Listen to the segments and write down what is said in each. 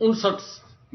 59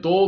2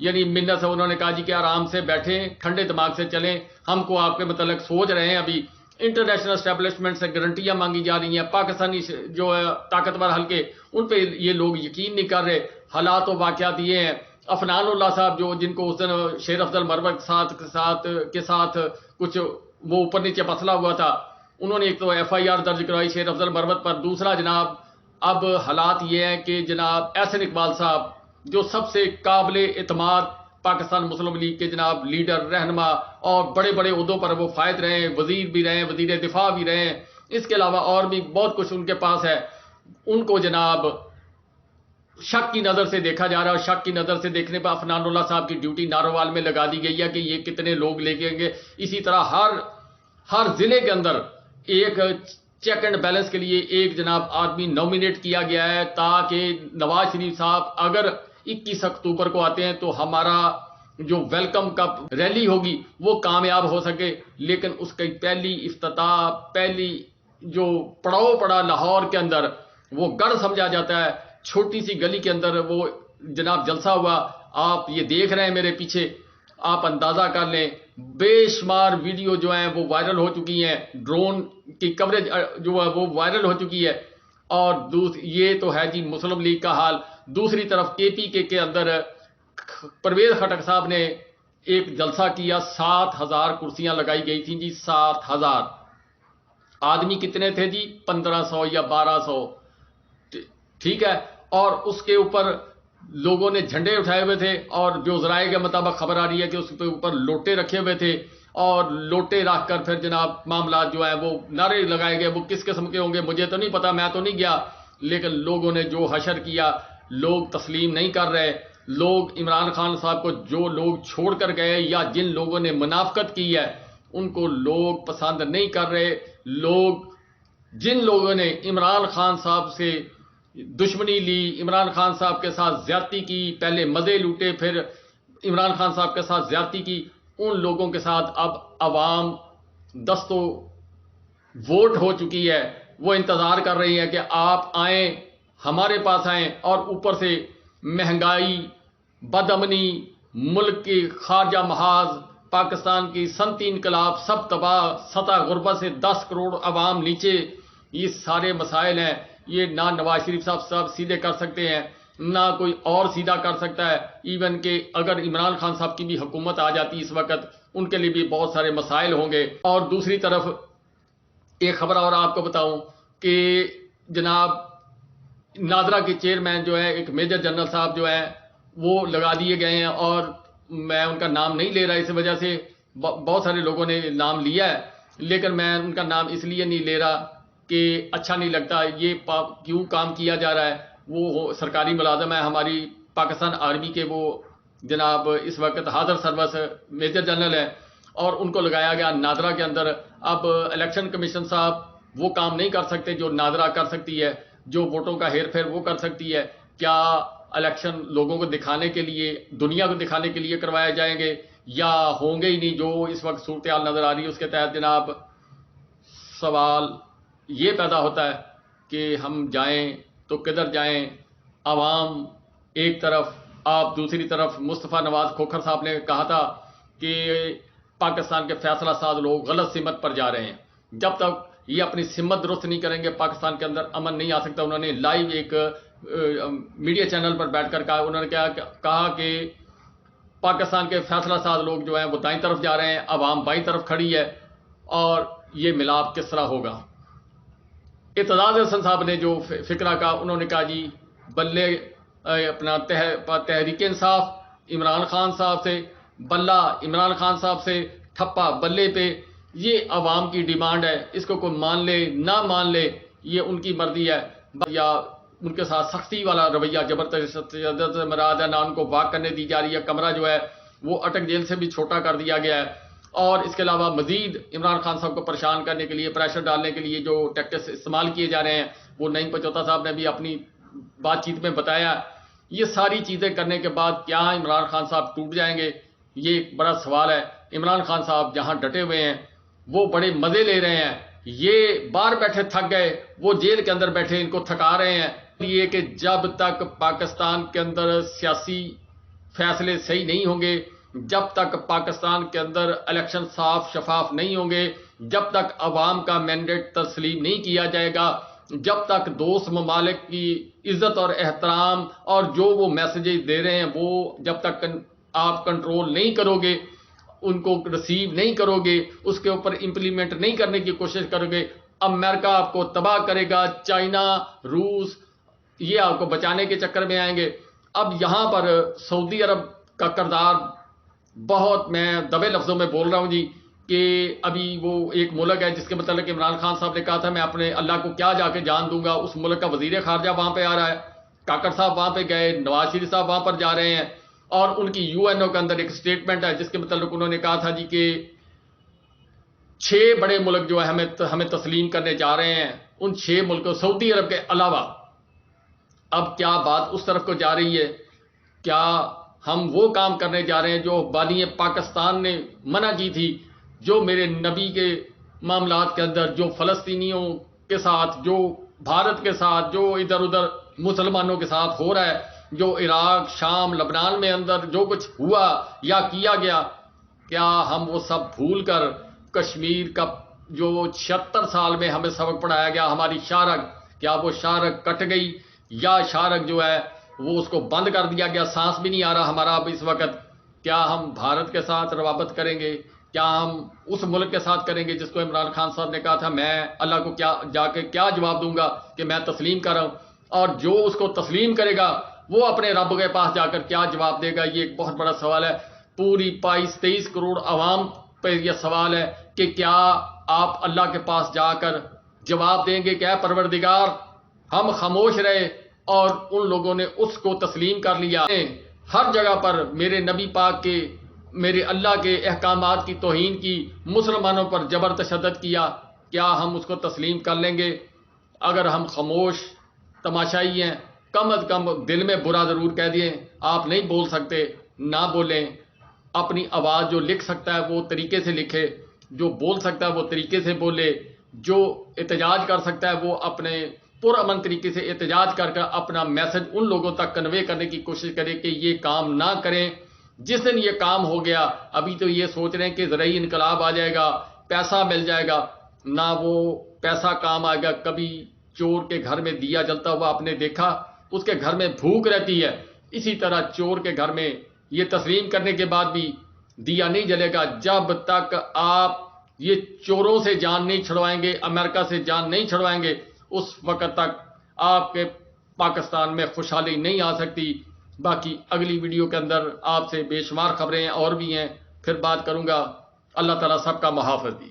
یعنی منت سے انہوں نے کہا جی کہ آرام سے بیٹھیں، ٹھنڈے دماغ سے چلیں، ہم کو آپ کے متعلق سوچ رہے ہیں. ابھی انٹرنیشنل اسٹیبلشمنٹ سے گارنٹیاں مانگی جا رہی ہیں، پاکستانی جو طاقتور حلقے ان پہ یہ لوگ یقین نہیں کر رہے. حالات و واقعات یہ ہیں. افنان اللہ صاحب جو جن کو اس دن شیر افضل مروت کے ساتھ کچھ وہ اوپر نیچے مسئلہ ہوا تھا، انہوں نے ایک تو ایف آئی آر درج کروائی شیر افضل مروت پر. دوسرا جناب اب حالات یہ ہیں کہ جناب احسن اقبال صاحب جو سب سے قابل اعتماد پاکستان مسلم لیگ کے جناب لیڈر، رہنما اور بڑے بڑے عہدوں پر وہ فائز رہے ہیں، وزیر بھی رہے ہیں، وزیر دفاع بھی رہے ہیں، اس کے علاوہ اور بھی بہت کچھ ان کے پاس ہے. ان کو جناب شک کی نظر سے دیکھا جا رہا ہے. اور شک کی نظر سے دیکھنے پر افنان اللہ صاحب کی ڈیوٹی ناروال میں لگا دی گئی ہے کہ یہ کتنے لوگ لے کے گے. اسی طرح ہر ضلع کے اندر ایک چیک اینڈ بیلنس کے لیے ایک جناب آدمی نومینیٹ کیا گیا ہے تاکہ نواز شریف صاحب اگر 21 اکتوبر کو آتے ہیں تو ہمارا جو ویلکم کپ ریلی ہوگی وہ کامیاب ہو سکے. لیکن اس کی پہلی افتتاح، پہلی جو پڑاؤ پڑا لاہور کے اندر، وہ گڑھ سمجھا جاتا ہے. چھوٹی سی گلی کے اندر وہ جناب جلسہ ہوا. آپ یہ دیکھ رہے ہیں میرے پیچھے، آپ اندازہ کر لیں. بے شمار ویڈیو جو ہیں وہ وائرل ہو چکی ہیں، ڈرون کی کوریج جو ہے وہ وائرل ہو چکی ہے. اور یہ تو ہے جی مسلم لیگ کا حال. دوسری طرف کے پی کے اندر پرویز خٹک صاحب نے ایک جلسہ کیا. 7,000 کرسیاں لگائی گئی تھیں جی. 7,000 آدمی کتنے تھے جی؟ 1,500 یا 1,200، ٹھیک ہے. اور اس کے اوپر لوگوں نے جھنڈے اٹھائے ہوئے تھے، اور جو ذرائع کے مطابق خبر آ رہی ہے کہ اس کے اوپر لوٹے رکھے ہوئے تھے، اور لوٹے رکھ کر پھر جناب معاملات جو ہیں وہ نعرے لگائے گئے. وہ کس قسم کے ہوں گے مجھے تو نہیں پتا، میں تو نہیں گیا، لیکن لوگوں نے جو حشر کیا لوگ تسلیم نہیں کر رہے. لوگ عمران خان صاحب کو جو لوگ چھوڑ کر گئے یا جن لوگوں نے منافقت کی ہے ان کو لوگ پسند نہیں کر رہے. جن لوگوں نے عمران خان صاحب سے دشمنی لی، عمران خان صاحب کے ساتھ زیادتی کی، پہلے مزے لوٹے پھر عمران خان صاحب کے ساتھ زیادتی کی، ان لوگوں کے ساتھ اب عوام دستوں ووٹ ہو چکی ہے. وہ انتظار کر رہی ہے کہ آپ آئیں، ہمارے پاس آئیں. اور اوپر سے مہنگائی، بدامنی، ملک کی خارجہ محاذ، پاکستان کی صنعتی انقلاب، سب تباہ، سطح غربت سے 10 کروڑ عوام نیچے. یہ سارے مسائل ہیں. یہ نہ نواز شریف صاحب سیدھے کر سکتے ہیں، نہ کوئی اور سیدھا کر سکتا ہے. ایون کہ اگر عمران خان صاحب کی بھی حکومت آ جاتی اس وقت، ان کے لیے بھی بہت سارے مسائل ہوں گے. اور دوسری طرف ایک خبر اور آپ کو بتاؤں کہ جناب نادرا کے چیئرمین جو ہے ایک میجر جنرل صاحب جو ہیں وہ لگا دیے گئے ہیں. اور میں ان کا نام نہیں لے رہا اس وجہ سے، بہت سارے لوگوں نے نام لیا ہے، لیکن میں ان کا نام اس لیے نہیں لے رہا کہ اچھا نہیں لگتا. یہ کیوں کام کیا جا رہا ہے؟ وہ سرکاری ملازم ہے ہماری پاکستان آرمی کے، وہ جناب اس وقت حاضر سروس میجر جنرل ہے، اور ان کو لگایا گیا نادرا کے اندر. اب الیکشن کمیشن صاحب وہ کام نہیں کر سکتے جو نادرا کر سکتی ہے، جو ووٹوں کا ہیر پھیر وہ کر سکتی ہے. کیا الیکشن لوگوں کو دکھانے کے لیے، دنیا کو دکھانے کے لیے کروائے جائیں گے یا ہوں گے ہی نہیں؟ جو اس وقت صورتحال نظر آ رہی ہے اس کے تحت جناب سوال یہ پیدا ہوتا ہے کہ ہم جائیں تو کدھر جائیں؟ عوام ایک طرف، آپ دوسری طرف. مصطفیٰ نواز کھوکھر صاحب نے کہا تھا کہ پاکستان کے فیصلہ ساز لوگ غلط سمت پر جا رہے ہیں. جب تک یہ اپنی سمت درست نہیں کریں گے پاکستان کے اندر امن نہیں آ سکتا. انہوں نے لائیو ایک میڈیا چینل پر بیٹھ کر کہا، انہوں نے کہا کہ پاکستان کے فیصلہ ساز لوگ جو ہیں وہ دائیں طرف جا رہے ہیں، عوام بائیں طرف کھڑی ہے، اور یہ ملاپ کس طرح ہوگا؟ اعتزاز احسن صاحب نے جو فکرہ کہا، انہوں نے کہا جی بلے اپنا تحریک انصاف عمران خان صاحب سے، بلہ عمران خان صاحب سے، ٹھپا بلے پہ. یہ عوام کی ڈیمانڈ ہے، اس کو کوئی مان لے نہ مان لے یہ ان کی مرضی ہے. یا ان کے ساتھ سختی والا رویہ جبرتشدد سے مراد ہے، نہ ان کو واک کرنے دی جا رہی ہے. کمرہ جو ہے وہ اٹک جیل سے بھی چھوٹا کر دیا گیا ہے. اور اس کے علاوہ مزید عمران خان صاحب کو پریشان کرنے کے لیے، پریشر ڈالنے کے لیے جو ٹیکٹکس استعمال کیے جا رہے ہیں وہ نعیم پچوتا صاحب نے بھی اپنی بات چیت میں بتایا. یہ ساری چیزیں کرنے کے بعد کیا عمران خان صاحب ٹوٹ جائیں گے؟ یہ ایک بڑا سوال ہے. عمران خان صاحب جہاں ڈٹے ہوئے ہیں وہ بڑے مزے لے رہے ہیں. یہ باہر بیٹھے تھک گئے، وہ جیل کے اندر بیٹھے ان کو تھکا رہے ہیں. یہ کہ جب تک پاکستان کے اندر سیاسی فیصلے صحیح نہیں ہوں گے، جب تک پاکستان کے اندر الیکشن صاف شفاف نہیں ہوں گے، جب تک عوام کا مینڈیٹ تسلیم نہیں کیا جائے گا، جب تک دوست ممالک کی عزت اور احترام اور جو وہ میسیجز دے رہے ہیں وہ جب تک آپ کنٹرول نہیں کرو گے، ان کو ریسیو نہیں کرو گے، اس کے اوپر امپلیمنٹ نہیں کرنے کی کوشش کرو گے، امریکہ آپ کو تباہ کرے گا، چائنا، روس، یہ آپ کو بچانے کے چکر میں آئیں گے۔ اب یہاں پر سعودی عرب کا کردار بہت، میں دبے لفظوں میں بول رہا ہوں جی، کہ ابھی وہ ایک ملک ہے جس کے متعلق عمران خان صاحب نے کہا تھا میں اپنے اللہ کو کیا جا کے جان دوں گا، اس ملک کا وزیر خارجہ وہاں پہ آ رہا ہے، کاکڑ صاحب وہاں پہ گئے، نواز شریف صاحب وہاں پر جا رہے ہیں، اور ان کی یو این او کے اندر ایک سٹیٹمنٹ ہے جس کے متعلق انہوں نے کہا تھا جی کہ 6 بڑے ملک جو ہے ہمیں تسلیم کرنے جا رہے ہیں، ان 6 ملکوں سعودی عرب کے علاوہ۔ اب کیا بات اس طرف کو جا رہی ہے؟ کیا ہم وہ کام کرنے جا رہے ہیں جو بانی پاکستان نے منع کی تھی، جو میرے نبی کے معاملات کے اندر، جو فلسطینیوں کے ساتھ، جو بھارت کے ساتھ، جو ادھر ادھر مسلمانوں کے ساتھ ہو رہا ہے، جو عراق، شام، لبنان میں اندر جو کچھ ہوا یا کیا گیا، کیا ہم وہ سب بھول کر کشمیر کا جو 76 سال میں ہمیں سبق پڑھایا گیا، ہماری شارک، کیا وہ شارک کٹ گئی یا شارک جو ہے وہ اس کو بند کر دیا گیا، سانس بھی نہیں آ رہا ہمارا اب اس وقت؟ کیا ہم بھارت کے ساتھ روابط کریں گے؟ کیا ہم اس ملک کے ساتھ کریں گے جس کو عمران خان صاحب نے کہا تھا میں اللہ کو کیا جا کے کیا جواب دوں گا کہ میں تسلیم کر رہا ہوں، اور جو اس کو تسلیم کرے گا وہ اپنے رب کے پاس جا کر کیا جواب دے گا؟ یہ ایک بہت بڑا سوال ہے، پوری 22-23 کروڑ عوام پہ یہ سوال ہے کہ کیا آپ اللہ کے پاس جا کر جواب دیں گے کہ اے پروردگار ہم خاموش رہے اور ان لوگوں نے اس کو تسلیم کر لیا، ہر جگہ پر میرے نبی پاک کے، میرے اللہ کے احکامات کی توہین کی، مسلمانوں پر جبر تشدد کیا، کیا ہم اس کو تسلیم کر لیں گے؟ اگر ہم خاموش تماشائی ہیں، کم از کم دل میں برا ضرور کہہ دیں، آپ نہیں بول سکتے نہ بولیں، اپنی آواز جو لکھ سکتا ہے وہ طریقے سے لکھے، جو بول سکتا ہے وہ طریقے سے بولے، جو احتجاج کر سکتا ہے وہ اپنے پرامن طریقے سے احتجاج کر کر اپنا میسج ان لوگوں تک کنوے کرنے کی کوشش کرے کہ یہ کام نہ کریں۔ جس دن یہ کام ہو گیا، ابھی تو یہ سوچ رہے ہیں کہ زرعی انقلاب آ جائے گا، پیسہ مل جائے گا، نہ وہ پیسہ کام آئے گا۔ کبھی چور کے گھر میں دیا جلتا ہوا آپ نے دیکھا؟ اس کے گھر میں بھوک رہتی ہے، اسی طرح چور کے گھر میں یہ تسلیم کرنے کے بعد بھی دیا نہیں جلے گا جب تک آپ یہ چوروں سے جان نہیں چھڑوائیں گے، امریکہ سے جان نہیں چھڑوائیں گے، اس وقت تک آپ کے پاکستان میں خوشحالی نہیں آ سکتی۔ باقی اگلی ویڈیو کے اندر آپ سے بے شمار خبریں اور بھی ہیں، پھر بات کروں گا۔ اللہ تعالیٰ سب کا محافظ دی۔